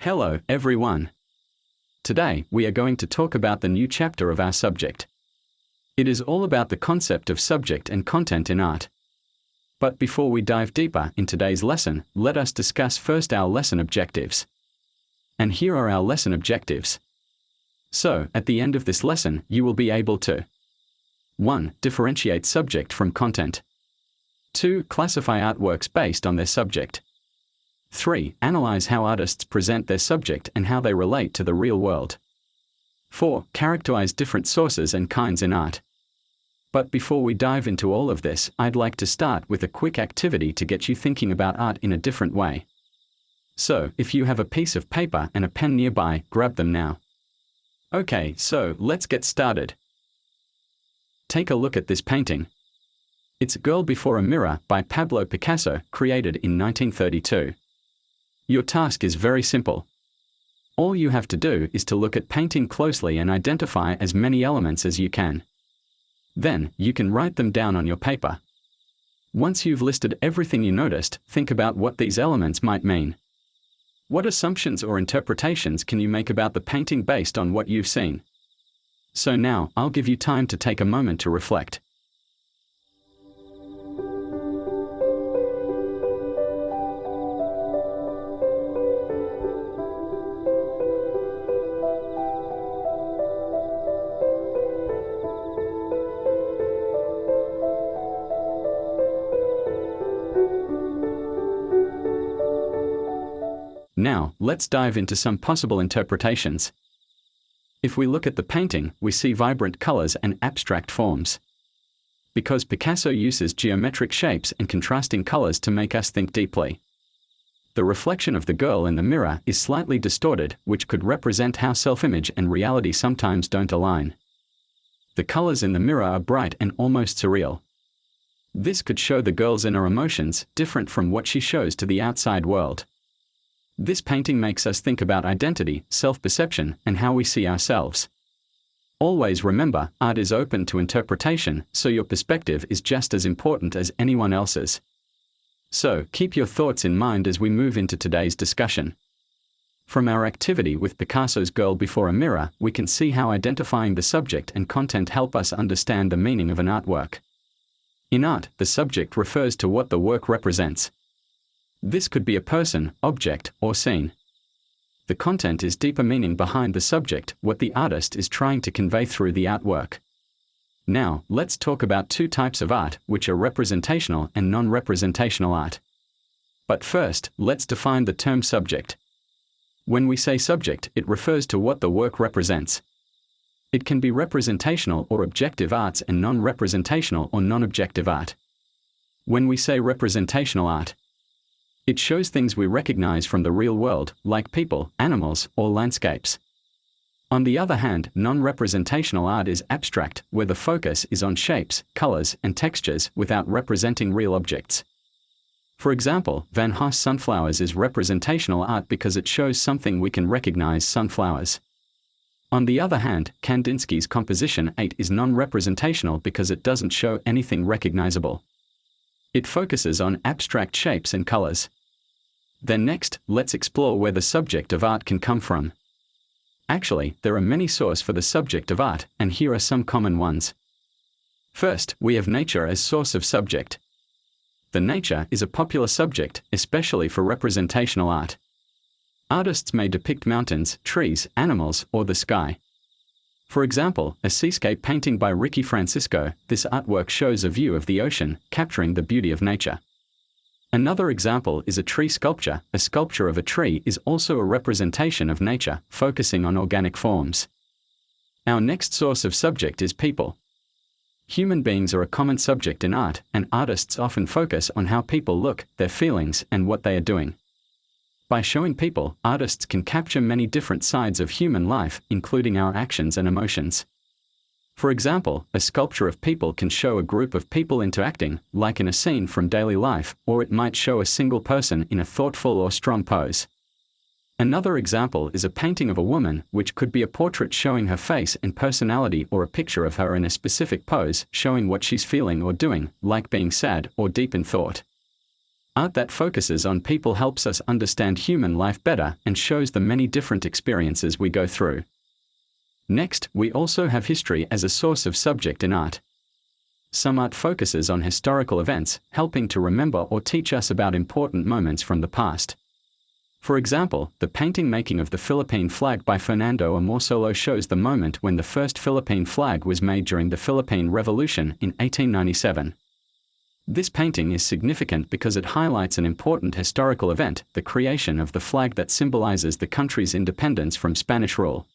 Hello, everyone. Today, we are going to talk about the new chapter of our subject. It is all about the concept of subject and content in art. But before we dive deeper in today's lesson, let us discuss first our lesson objectives. And here are our lesson objectives. So, at the end of this lesson, you will be able to 1. Differentiate subject from content. 2. Classify artworks based on their subject. 3. Analyze how artists present their subject and how they relate to the real world. 4. Characterize different sources and kinds in art. But before we dive into all of this, I'd like to start with a quick activity to get you thinking about art in a different way. So, if you have a piece of paper and a pen nearby, grab them now. Okay, so let's get started. Take a look at this painting. It's Girl Before a Mirror by Pablo Picasso, created in 1932. Your task is very simple. All you have to do is to look at painting closely and identify as many elements as you can. Then, you can write them down on your paper. Once you've listed everything you noticed, think about what these elements might mean. What assumptions or interpretations can you make about the painting based on what you've seen? So now, I'll give you time to take a moment to reflect. Now, let's dive into some possible interpretations. If we look at the painting, we see vibrant colors and abstract forms. Because Picasso uses geometric shapes and contrasting colors to make us think deeply. The reflection of the girl in the mirror is slightly distorted, which could represent how self-image and reality sometimes don't align. The colors in the mirror are bright and almost surreal. This could show the girl's inner emotions, different from what she shows to the outside world. This painting makes us think about identity, self-perception, and how we see ourselves. Always remember, art is open to interpretation, so your perspective is just as important as anyone else's. So, keep your thoughts in mind as we move into today's discussion. From our activity with Picasso's Girl Before a Mirror, we can see how identifying the subject and content help us understand the meaning of an artwork. In art, the subject refers to what the work represents. This could be a person, object, or scene. The content is deeper meaning behind the subject, what the artist is trying to convey through the artwork. Now, let's talk about two types of art, which are representational and non-representational art. But first, let's define the term subject. When we say subject, it refers to what the work represents. It can be representational or objective arts and non-representational or non-objective art. When we say representational art, it shows things we recognize from the real world, like people, animals, or landscapes. On the other hand, non-representational art is abstract, where the focus is on shapes, colors, and textures without representing real objects. For example, Van Gogh's Sunflowers is representational art because it shows something we can recognize: sunflowers. On the other hand, Kandinsky's Composition 8 is non-representational because it doesn't show anything recognizable. It focuses on abstract shapes and colors. Then next, let's explore where the subject of art can come from. Actually, there are many sources for the subject of art, and here are some common ones. First, we have nature as source of subject. The nature is a popular subject, especially for representational art. Artists may depict mountains, trees, animals, or the sky. For example, a seascape painting by Ricky Francisco, this artwork shows a view of the ocean, capturing the beauty of nature. Another example is a tree sculpture. A sculpture of a tree is also a representation of nature, focusing on organic forms. Our next source of subject is people. Human beings are a common subject in art, and artists often focus on how people look, their feelings, and what they are doing. By showing people, artists can capture many different sides of human life, including our actions and emotions. For example, a sculpture of people can show a group of people interacting, like in a scene from daily life, or it might show a single person in a thoughtful or strong pose. Another example is a painting of a woman, which could be a portrait showing her face and personality, or a picture of her in a specific pose, showing what she's feeling or doing, like being sad or deep in thought. Art that focuses on people helps us understand human life better and shows the many different experiences we go through. Next, we also have history as a source of subject in art. Some art focuses on historical events, helping to remember or teach us about important moments from the past. For example, the painting Making of the Philippine Flag by Fernando Amorsolo shows the moment when the first Philippine flag was made during the Philippine Revolution in 1897. This painting is significant because it highlights an important historical event, the creation of the flag that symbolizes the country's independence from Spanish rule.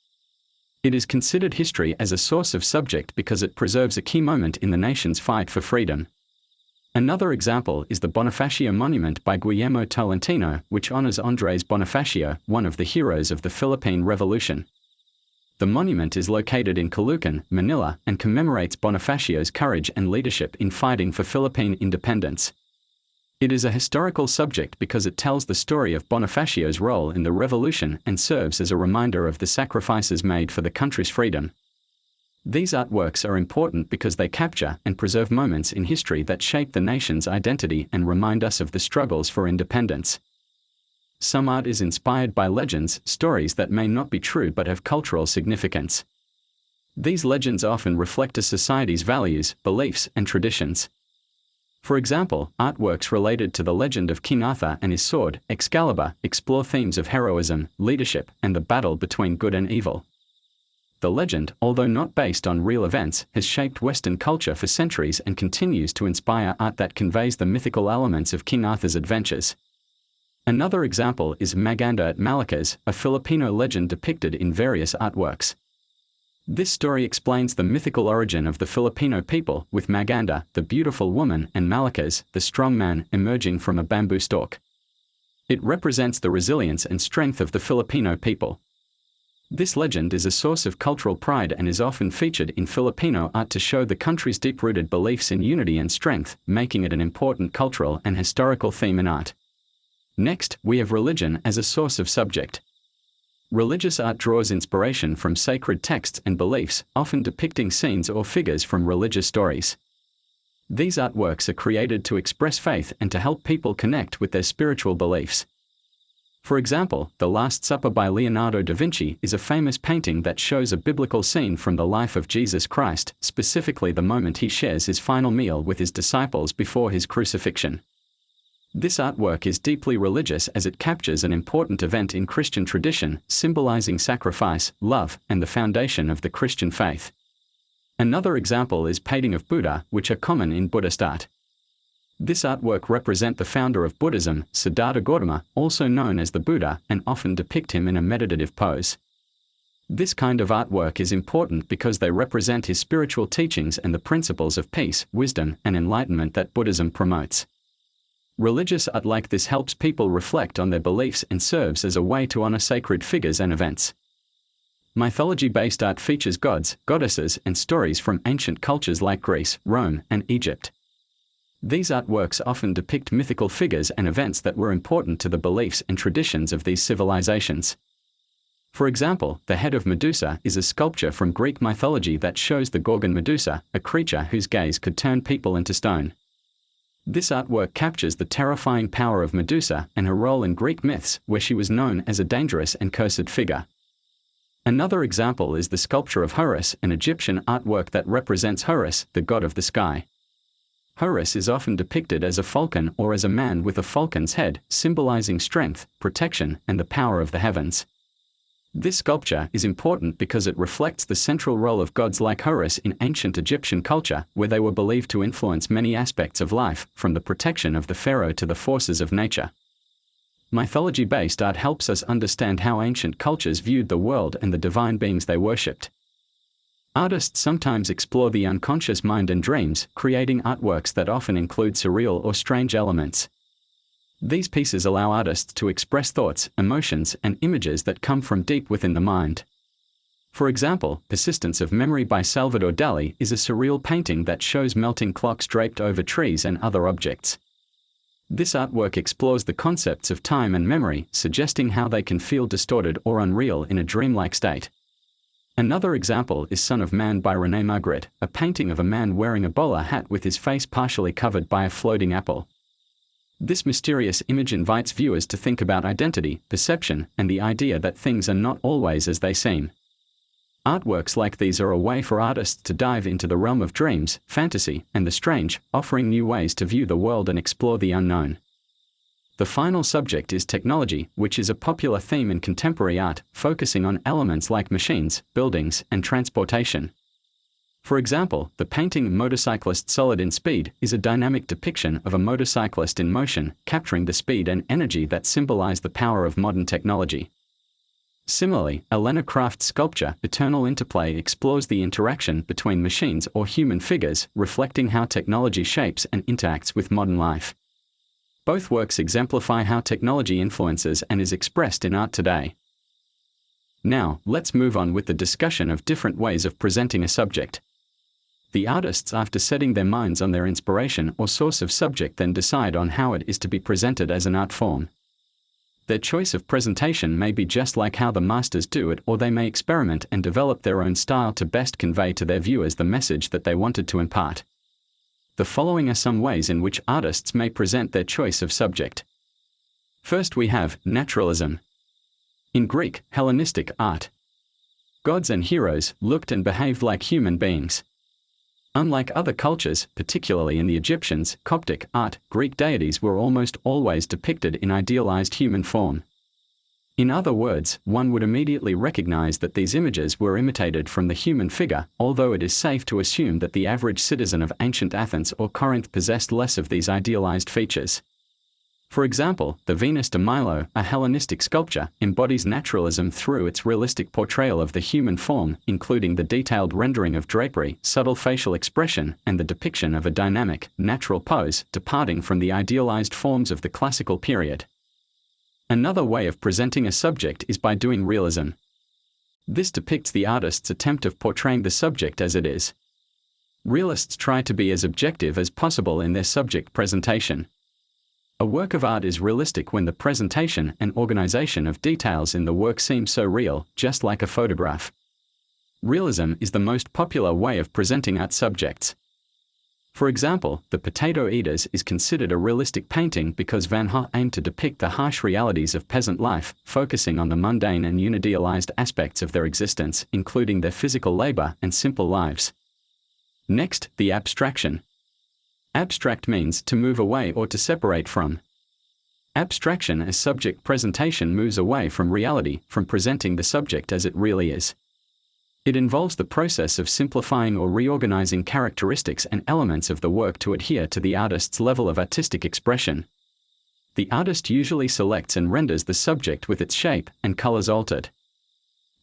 It is considered history as a source of subject because it preserves a key moment in the nation's fight for freedom. Another example is the Bonifacio Monument by Guillermo Tolentino, which honors Andres Bonifacio, one of the heroes of the Philippine Revolution. The monument is located in Caloocan, Manila, and commemorates Bonifacio's courage and leadership in fighting for Philippine independence. It is a historical subject because it tells the story of Bonifacio's role in the revolution and serves as a reminder of the sacrifices made for the country's freedom. These artworks are important because they capture and preserve moments in history that shape the nation's identity and remind us of the struggles for independence. Some art is inspired by legends, stories that may not be true but have cultural significance. These legends often reflect a society's values, beliefs, and traditions. For example, artworks related to the legend of King Arthur and his sword, Excalibur, explore themes of heroism, leadership, and the battle between good and evil. The legend, although not based on real events, has shaped Western culture for centuries and continues to inspire art that conveys the mythical elements of King Arthur's adventures. Another example is Maganda at Malacca, a Filipino legend depicted in various artworks. This story explains the mythical origin of the Filipino people, with Maganda, the beautiful woman, and Malacca, the strong man, emerging from a bamboo stalk. It represents the resilience and strength of the Filipino people. This legend is a source of cultural pride and is often featured in Filipino art to show the country's deep-rooted beliefs in unity and strength, making it an important cultural and historical theme in art. Next, we have religion as a source of subject. Religious art draws inspiration from sacred texts and beliefs, often depicting scenes or figures from religious stories. These artworks are created to express faith and to help people connect with their spiritual beliefs. For example, The Last Supper by Leonardo da Vinci is a famous painting that shows a biblical scene from the life of Jesus Christ, specifically the moment he shares his final meal with his disciples before his crucifixion. This artwork is deeply religious as it captures an important event in Christian tradition, symbolizing sacrifice, love, and the foundation of the Christian faith. Another example is painting of Buddha, which are common in Buddhist art. This artwork represents the founder of Buddhism, Siddhartha Gautama, also known as the Buddha, and often depict him in a meditative pose. This kind of artwork is important because they represent his spiritual teachings and the principles of peace, wisdom, and enlightenment that Buddhism promotes. Religious art like this helps people reflect on their beliefs and serves as a way to honor sacred figures and events. Mythology-based art features gods, goddesses, and stories from ancient cultures like Greece, Rome, and Egypt. These artworks often depict mythical figures and events that were important to the beliefs and traditions of these civilizations. For example, the head of Medusa is a sculpture from Greek mythology that shows the Gorgon Medusa, a creature whose gaze could turn people into stone. This artwork captures the terrifying power of Medusa and her role in Greek myths, where she was known as a dangerous and cursed figure. Another example is the sculpture of Horus, an Egyptian artwork that represents Horus, the god of the sky. Horus is often depicted as a falcon or as a man with a falcon's head, symbolizing strength, protection, and the power of the heavens. This sculpture is important because it reflects the central role of gods like Horus in ancient Egyptian culture, where they were believed to influence many aspects of life, from the protection of the pharaoh to the forces of nature. Mythology-based art helps us understand how ancient cultures viewed the world and the divine beings they worshipped. Artists sometimes explore the unconscious mind and dreams, creating artworks that often include surreal or strange elements. These pieces allow artists to express thoughts, emotions, and images that come from deep within the mind. For example, Persistence of Memory by Salvador Dali is a surreal painting that shows melting clocks draped over trees and other objects. This artwork explores the concepts of time and memory, suggesting how they can feel distorted or unreal in a dreamlike state. Another example is Son of Man by René Magritte, a painting of a man wearing a bowler hat with his face partially covered by a floating apple. This mysterious image invites viewers to think about identity, perception, and the idea that things are not always as they seem. Artworks like these are a way for artists to dive into the realm of dreams, fantasy, and the strange, offering new ways to view the world and explore the unknown. The final subject is technology, which is a popular theme in contemporary art, focusing on elements like machines, buildings, and transportation. For example, the painting Motorcyclist Solid in Speed is a dynamic depiction of a motorcyclist in motion, capturing the speed and energy that symbolize the power of modern technology. Similarly, Elena Kraft's sculpture Eternal Interplay explores the interaction between machines or human figures, reflecting how technology shapes and interacts with modern life. Both works exemplify how technology influences and is expressed in art today. Now, let's move on with the discussion of different ways of presenting a subject. The artists, after setting their minds on their inspiration or source of subject, then decide on how it is to be presented as an art form. Their choice of presentation may be just like how the masters do it, or they may experiment and develop their own style to best convey to their viewers the message that they wanted to impart. The following are some ways in which artists may present their choice of subject. First, we have naturalism. In Greek, Hellenistic art, gods and heroes looked and behaved like human beings. Unlike other cultures, particularly in the Egyptians' Coptic art, Greek deities were almost always depicted in idealized human form. In other words, one would immediately recognize that these images were imitated from the human figure, although it is safe to assume that the average citizen of ancient Athens or Corinth possessed less of these idealized features. For example, the Venus de Milo, a Hellenistic sculpture, embodies naturalism through its realistic portrayal of the human form, including the detailed rendering of drapery, subtle facial expression, and the depiction of a dynamic, natural pose, departing from the idealized forms of the classical period. Another way of presenting a subject is by doing realism. This depicts the artist's attempt of portraying the subject as it is. Realists try to be as objective as possible in their subject presentation. A work of art is realistic when the presentation and organization of details in the work seem so real, just like a photograph. Realism is the most popular way of presenting art subjects. For example, The Potato Eaters is considered a realistic painting because Van Gogh aimed to depict the harsh realities of peasant life, focusing on the mundane and unidealized aspects of their existence, including their physical labor and simple lives. Next, the abstraction. Abstract means to move away or to separate from. Abstraction as subject presentation moves away from reality, from presenting the subject as it really is. It involves the process of simplifying or reorganizing characteristics and elements of the work to adhere to the artist's level of artistic expression. The artist usually selects and renders the subject with its shape and colors altered.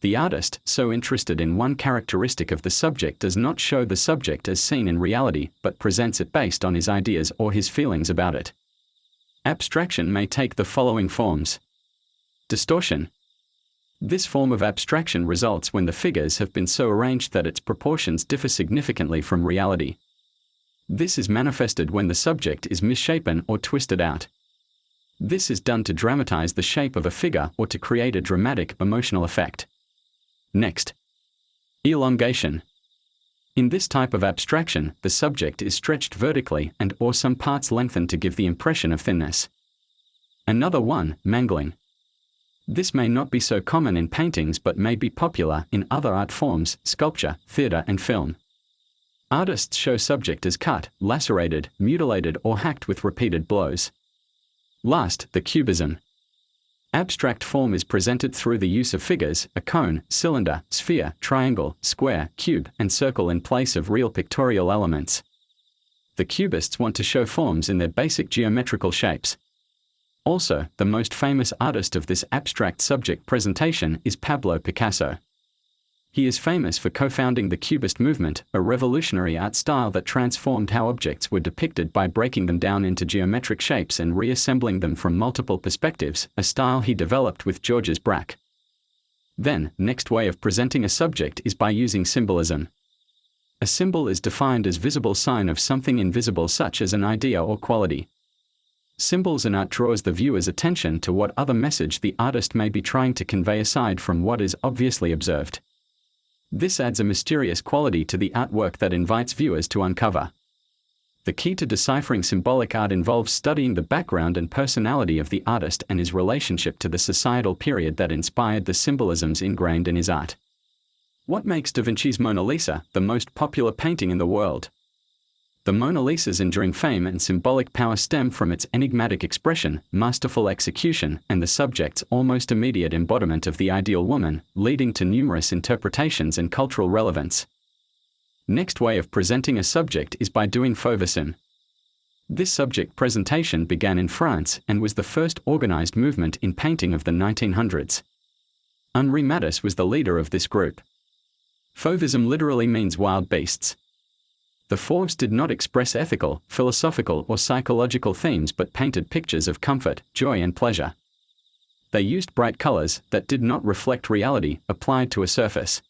The artist, so interested in one characteristic of the subject, does not show the subject as seen in reality, but presents it based on his ideas or his feelings about it. Abstraction may take the following forms. Distortion. This form of abstraction results when the figures have been so arranged that its proportions differ significantly from reality. This is manifested when the subject is misshapen or twisted out. This is done to dramatize the shape of a figure or to create a dramatic emotional effect. Next, elongation. In this type of abstraction, the subject is stretched vertically and or some parts lengthened to give the impression of thinness. Another one, mangling. This may not be so common in paintings but may be popular in other art forms, sculpture, theater, and film. Artists show subject as cut, lacerated, mutilated, or hacked with repeated blows. Last, the cubism. Abstract form is presented through the use of figures, a cone, cylinder, sphere, triangle, square, cube, and circle in place of real pictorial elements. The cubists want to show forms in their basic geometrical shapes. Also, the most famous artist of this abstract subject presentation is Pablo Picasso. He is famous for co-founding the Cubist movement, a revolutionary art style that transformed how objects were depicted by breaking them down into geometric shapes and reassembling them from multiple perspectives, a style he developed with Georges Braque. Then, next way of presenting a subject is by using symbolism. A symbol is defined as visible sign of something invisible, such as an idea or quality. Symbols in art draws the viewer's attention to what other message the artist may be trying to convey aside from what is obviously observed. This adds a mysterious quality to the artwork that invites viewers to uncover. The key to deciphering symbolic art involves studying the background and personality of the artist and his relationship to the societal period that inspired the symbolisms ingrained in his art. What makes Da Vinci's Mona Lisa the most popular painting in the world? The Mona Lisa's enduring fame and symbolic power stem from its enigmatic expression, masterful execution, and the subject's almost immediate embodiment of the ideal woman, leading to numerous interpretations and cultural relevance. Next way of presenting a subject is by doing fauvisme. This subject presentation began in France and was the first organized movement in painting of the 1900s. Henri Matisse was the leader of this group. Fauvisme literally means wild beasts. The Fauves did not express ethical, philosophical, or psychological themes but painted pictures of comfort, joy, and pleasure. They used bright colors that did not reflect reality applied to a surface.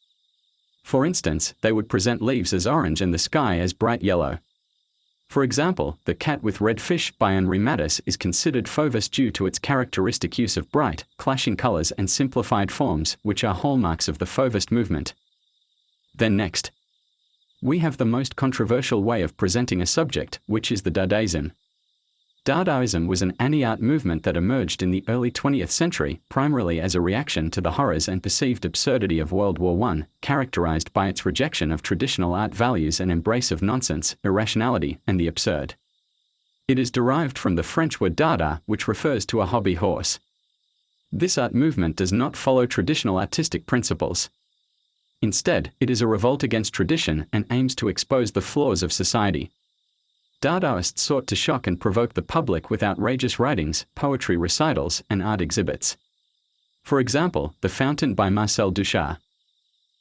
For instance, they would present leaves as orange and the sky as bright yellow. For example, the Cat with Red Fish by Henri Matisse is considered Fauvis due to its characteristic use of bright, clashing colors and simplified forms, which are hallmarks of the Fauvist movement. Then next, we have the most controversial way of presenting a subject, which is the Dadaism. Dadaism was an anti-art movement that emerged in the early 20th century, primarily as a reaction to the horrors and perceived absurdity of World War I, characterized by its rejection of traditional art values and embrace of nonsense, irrationality, and the absurd. It is derived from the French word dada, which refers to a hobby horse. This art movement does not follow traditional artistic principles. Instead, it is a revolt against tradition and aims to expose the flaws of society. Dadaists sought to shock and provoke the public with outrageous writings, poetry recitals, and art exhibits. For example, The Fountain by Marcel Duchamp.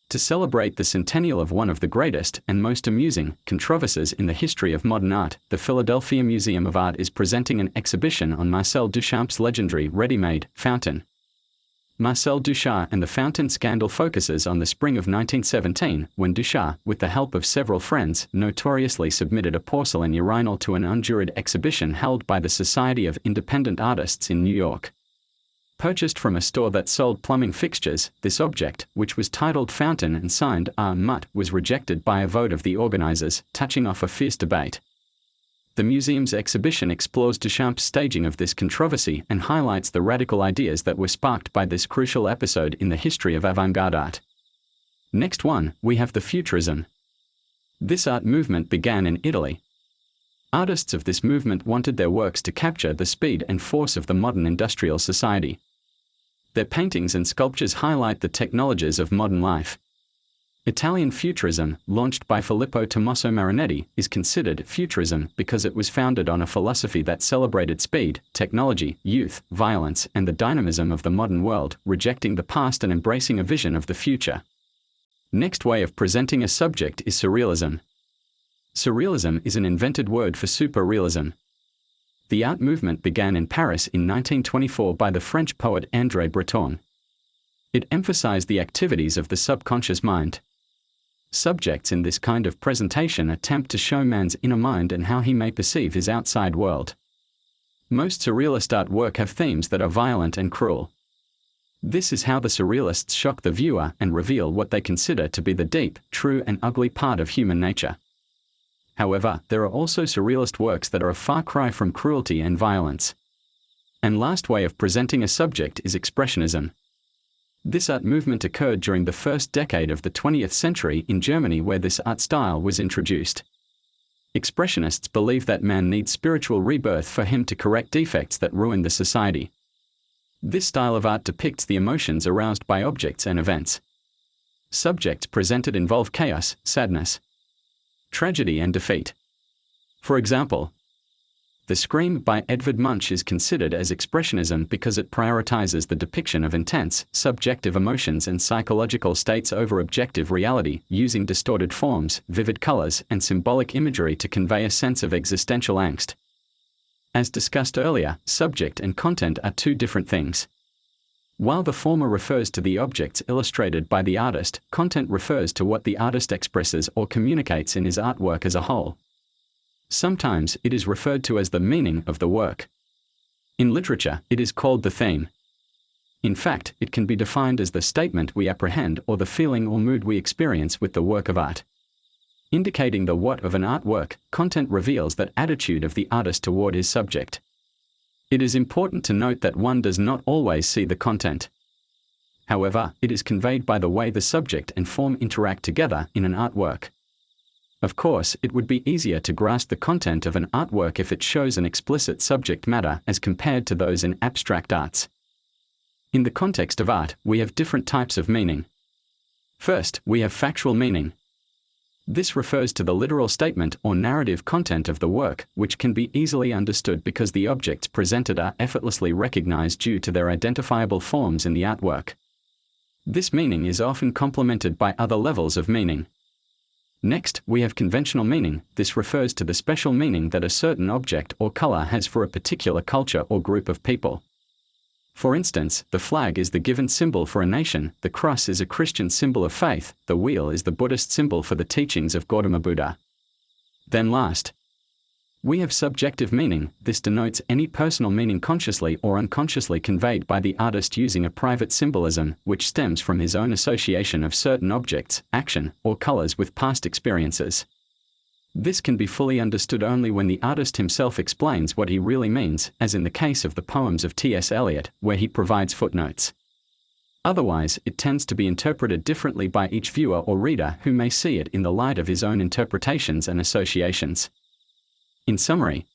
To celebrate the centennial of one of the greatest and most amusing controversies in the history of modern art, the Philadelphia Museum of Art is presenting an exhibition on Marcel Duchamp's legendary ready-made fountain. Marcel Duchamp and the fountain scandal focuses on the spring of 1917, when Duchamp, with the help of several friends, notoriously submitted a porcelain urinal to an unjuried exhibition held by the Society of Independent Artists in New York. Purchased from a store that sold plumbing fixtures, this object, which was titled Fountain and signed R. Mutt, was rejected by a vote of the organizers, touching off a fierce debate. The museum's exhibition explores Duchamp's staging of this controversy and highlights the radical ideas that were sparked by this crucial episode in the history of avant-garde art. Next one, we have the Futurism. This art movement began in Italy. Artists of this movement wanted their works to capture the speed and force of the modern industrial society. Their paintings and sculptures highlight the technologies of modern life. Italian Futurism, launched by Filippo Tommaso Marinetti, is considered futurism because it was founded on a philosophy that celebrated speed, technology, youth, violence, and the dynamism of the modern world, rejecting the past and embracing a vision of the future. Next way of presenting a subject is surrealism. Surrealism is an invented word for superrealism. The art movement began in Paris in 1924 by the French poet André Breton. It emphasized the activities of the subconscious mind. Subjects in this kind of presentation attempt to show man's inner mind and how he may perceive his outside world. Most surrealist artwork have themes that are violent and cruel. This is how the surrealists shock the viewer and reveal what they consider to be the deep, true, and ugly part of human nature. However, there are also surrealist works that are a far cry from cruelty and violence. And last way of presenting a subject is expressionism. This art movement occurred during the first decade of the 20th century in Germany, where this art style was introduced. Expressionists believe that man needs spiritual rebirth for him to correct defects that ruin the society. This style of art depicts the emotions aroused by objects and events. Subjects presented involve chaos, sadness, tragedy, and defeat. For example, The Scream by Edvard Munch is considered as expressionism because it prioritizes the depiction of intense, subjective emotions and psychological states over objective reality, using distorted forms, vivid colors, and symbolic imagery to convey a sense of existential angst. As discussed earlier, subject and content are two different things. While the former refers to the objects illustrated by the artist, content refers to what the artist expresses or communicates in his artwork as a whole. Sometimes it is referred to as the meaning of the work. In literature, it is called the theme. In fact, it can be defined as the statement we apprehend or the feeling or mood we experience with the work of art. Indicating the what of an artwork, content reveals that attitude of the artist toward his subject. It is important to note that one does not always see the content. However, it is conveyed by the way the subject and form interact together in an artwork. Of course, it would be easier to grasp the content of an artwork if it shows an explicit subject matter as compared to those in abstract arts. In the context of art, we have different types of meaning. First, we have factual meaning. This refers to the literal statement or narrative content of the work, which can be easily understood because the objects presented are effortlessly recognized due to their identifiable forms in the artwork. This meaning is often complemented by other levels of meaning. Next, we have conventional meaning. This refers to the special meaning that a certain object or color has for a particular culture or group of people. For instance, the flag is the given symbol for a nation, the cross is a Christian symbol of faith, the wheel is the Buddhist symbol for the teachings of Gautama Buddha. Then last, we have subjective meaning. This denotes any personal meaning consciously or unconsciously conveyed by the artist using a private symbolism, which stems from his own association of certain objects, action, or colors with past experiences. This can be fully understood only when the artist himself explains what he really means, as in the case of the poems of T.S. Eliot, where he provides footnotes. Otherwise, it tends to be interpreted differently by each viewer or reader who may see it in the light of his own interpretations and associations. In summary,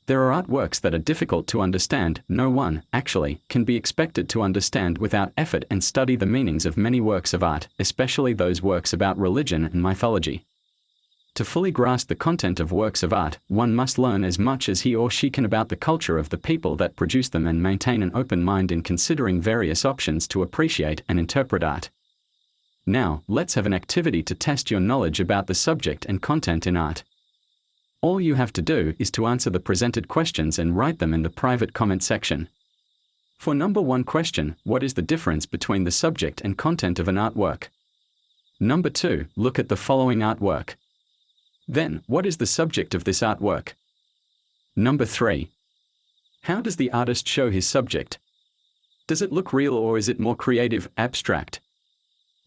there are artworks that are difficult to understand. No one, actually, can be expected to understand without effort and study the meanings of many works of art, especially those works about religion and mythology. To fully grasp the content of works of art, one must learn as much as he or she can about the culture of the people that produce them and maintain an open mind in considering various options to appreciate and interpret art. Now, let's have an activity to test your knowledge about the subject and content in art. All you have to do is to answer the presented questions and write them in the private comment section. For number 1 question, what is the difference between the subject and content of an artwork? Number 2, look at the following artwork. Then, what is the subject of this artwork? Number 3, how does the artist show his subject? Does it look real or is it more creative, abstract?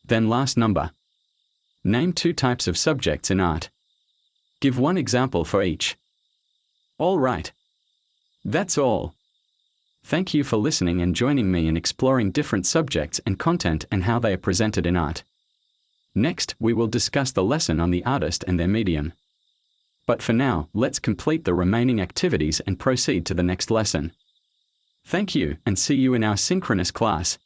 Then last number, name 2 types of subjects in art. Give 1 example for each. All right. That's all. Thank you for listening and joining me in exploring different subjects and content and how they are presented in art. Next, we will discuss the lesson on the artist and their medium. But for now, let's complete the remaining activities and proceed to the next lesson. Thank you, and see you in our synchronous class.